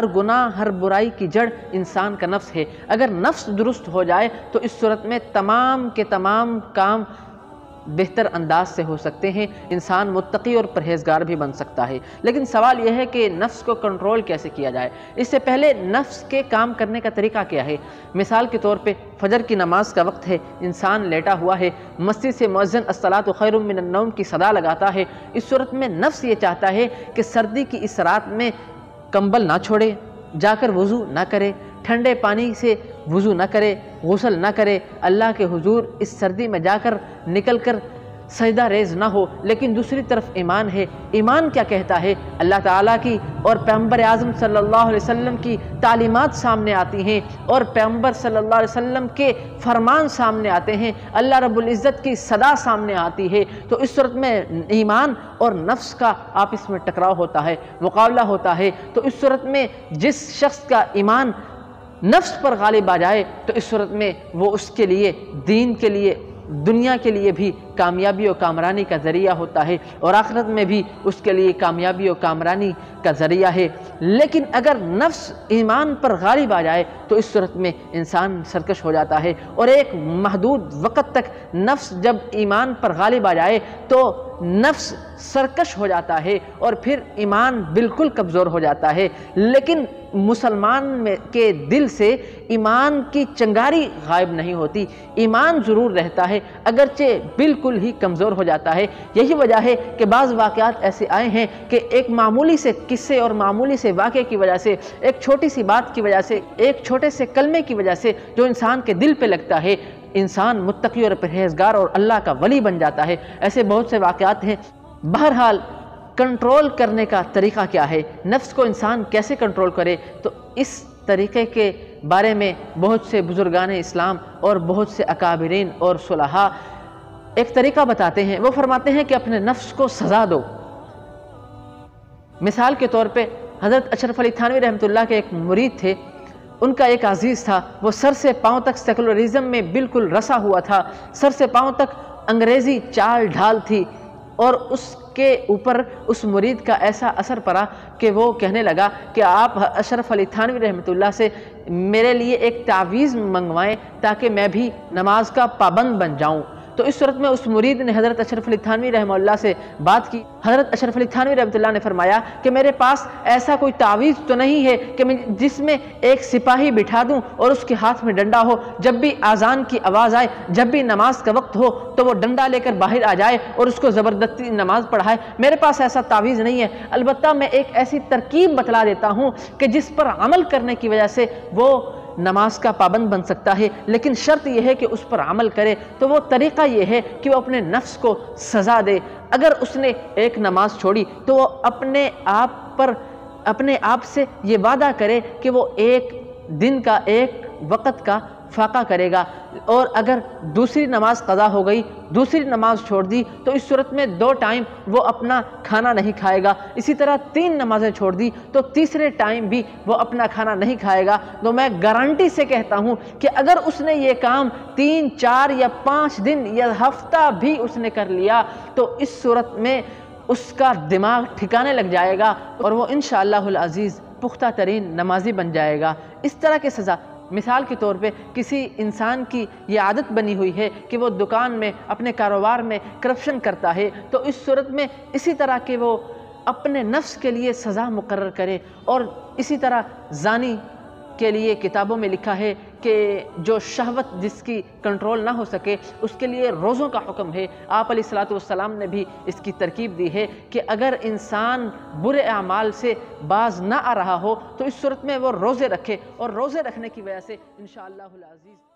ہر گناہ ہر برائی کی جڑ انسان کا نفس ہے۔ اگر نفس درست ہو جائے تو اس صورت میں تمام کے تمام کام بہتر انداز سے ہو سکتے ہیں، انسان متقی اور پرہیزگار بھی بن سکتا ہے۔ لیکن سوال یہ ہے کہ نفس کو کنٹرول کیسے کیا جائے؟ اس سے پہلے نفس کے کام کرنے کا طریقہ کیا ہے؟ مثال کے طور پہ فجر کی نماز کا وقت ہے، انسان لیٹا ہوا ہے، مسجد سے مؤذن الصلاۃ خیر من النوم کی صدا لگاتا ہے۔ اس صورت میں نفس یہ چاہتا ہے کہ سردی کی اس رات میں کمبل نہ چھوڑے، جا کر وضو نہ کرے، ٹھنڈے پانی سے وضو نہ کرے، غسل نہ کرے، اللہ کے حضور اس سردی میں جا کر نکل کر سجدہ ریز نہ ہو۔ لیکن دوسری طرف ایمان ہے، ایمان کیا کہتا ہے؟ اللہ تعالیٰ کی اور پیغمبر اعظم صلی اللہ علیہ وسلم کی تعلیمات سامنے آتی ہیں اور پیغمبر صلی اللہ علیہ وسلم کے فرمان سامنے آتے ہیں، اللہ رب العزت کی صدا سامنے آتی ہے۔ تو اس صورت میں ایمان اور نفس کا آپس میں ٹکراؤ ہوتا ہے، مقابلہ ہوتا ہے۔ تو اس صورت میں جس شخص کا ایمان نفس پر غالب آ جائے تو اس صورت میں وہ اس کے لیے دین کے لیے دنیا کے لیے بھی کامیابی و کامرانی کا ذریعہ ہوتا ہے اور آخرت میں بھی اس کے لیے کامیابی و کامرانی کا ذریعہ ہے۔ لیکن اگر نفس ایمان پر غالب آ جائے تو اس صورت میں انسان سرکش ہو جاتا ہے، اور ایک محدود وقت تک نفس جب ایمان پر غالب آ جائے تو نفس سرکش ہو جاتا ہے اور پھر ایمان بالکل کمزور ہو جاتا ہے۔ لیکن مسلمان کے دل سے ایمان کی چنگاری غائب نہیں ہوتی، ایمان ضرور رہتا ہے اگرچہ بالکل ہی کمزور ہو جاتا ہے۔ یہی وجہ ہے کہ بعض واقعات ایسے آئے ہیں کہ ایک معمولی سے قصے اور معمولی سے واقعے کی وجہ سے، ایک چھوٹی سی بات کی وجہ سے، ایک چھوٹے سے کلمے کی وجہ سے جو انسان کے دل پہ لگتا ہے، انسان متقی اور پرہیزگار اور اللہ کا ولی بن جاتا ہے۔ ایسے بہت سے واقعات ہیں۔ بہرحال کنٹرول کرنے کا طریقہ کیا ہے؟ نفس کو انسان کیسے کنٹرول کرے؟ تو اس طریقے کے بارے میں بہت سے بزرگان اسلام اور بہت سے اکابرین اور صلحاء ایک طریقہ بتاتے ہیں۔ وہ فرماتے ہیں کہ اپنے نفس کو سزا دو۔ مثال کے طور پہ حضرت اشرف علی تھانوی رحمۃ اللہ کے ایک مرید تھے، ان کا ایک عزیز تھا، وہ سر سے پاؤں تک سیکولرزم میں بالکل رسا ہوا تھا، سر سے پاؤں تک انگریزی چال ڈھال تھی، اور اس کے اوپر اس مرید کا ایسا اثر پڑا کہ وہ کہنے لگا کہ آپ اشرف علی تھانوی رحمۃ اللہ سے میرے لیے ایک تعویذ منگوائیں تاکہ میں بھی نماز کا پابند بن جاؤں۔ تو اس صورت میں اس مرید نے حضرت اشرف علی تھانوی رحمہ اللہ سے بات کی۔ حضرت اشرف علی تھانوی رحمۃ اللہ نے فرمایا کہ میرے پاس ایسا کوئی تعویذ تو نہیں ہے کہ جس میں ایک سپاہی بٹھا دوں اور اس کے ہاتھ میں ڈنڈا ہو، جب بھی اذان کی آواز آئے، جب بھی نماز کا وقت ہو تو وہ ڈنڈا لے کر باہر آ جائے اور اس کو زبردستی نماز پڑھائے۔ میرے پاس ایسا تعویذ نہیں ہے، البتہ میں ایک ایسی ترکیب بتلا دیتا ہوں کہ جس پر عمل کرنے کی وجہ سے وہ نماز کا پابند بن سکتا ہے، لیکن شرط یہ ہے کہ اس پر عمل کرے۔ تو وہ طریقہ یہ ہے کہ وہ اپنے نفس کو سزا دے۔ اگر اس نے ایک نماز چھوڑی تو وہ اپنے آپ سے یہ وعدہ کرے کہ وہ ایک دن کا ایک وقت کا فاقہ کرے گا، اور اگر دوسری نماز قضا ہو گئی، دوسری نماز چھوڑ دی تو اس صورت میں 2 ٹائم وہ اپنا کھانا نہیں کھائے گا۔ اسی طرح 3 نمازیں چھوڑ دی تو تیسرے ٹائم بھی وہ اپنا کھانا نہیں کھائے گا۔ تو میں گارنٹی سے کہتا ہوں کہ اگر اس نے یہ کام 3، 4 یا 5 دن یا ہفتہ بھی اس نے کر لیا تو اس صورت میں اس کا دماغ ٹھکانے لگ جائے گا اور وہ انشاءاللہ العزیز پختہ ترین نمازی بن جائے گا۔ اس طرح کی سزا، مثال کے طور پہ کسی انسان کی یہ عادت بنی ہوئی ہے کہ وہ دکان میں اپنے کاروبار میں کرپشن کرتا ہے، تو اس صورت میں اسی طرح کہ وہ اپنے نفس کے لیے سزا مقرر کرے۔ اور اسی طرح زانی کے لیے کتابوں میں لکھا ہے کہ جو شہوت جس کی کنٹرول نہ ہو سکے اس کے لیے روزوں کا حکم ہے۔ آپ علیہ الصلوۃ والسلام نے بھی اس کی ترکیب دی ہے کہ اگر انسان برے اعمال سے باز نہ آ رہا ہو تو اس صورت میں وہ روزے رکھے، اور روزے رکھنے کی وجہ سے انشاءاللہ العزیز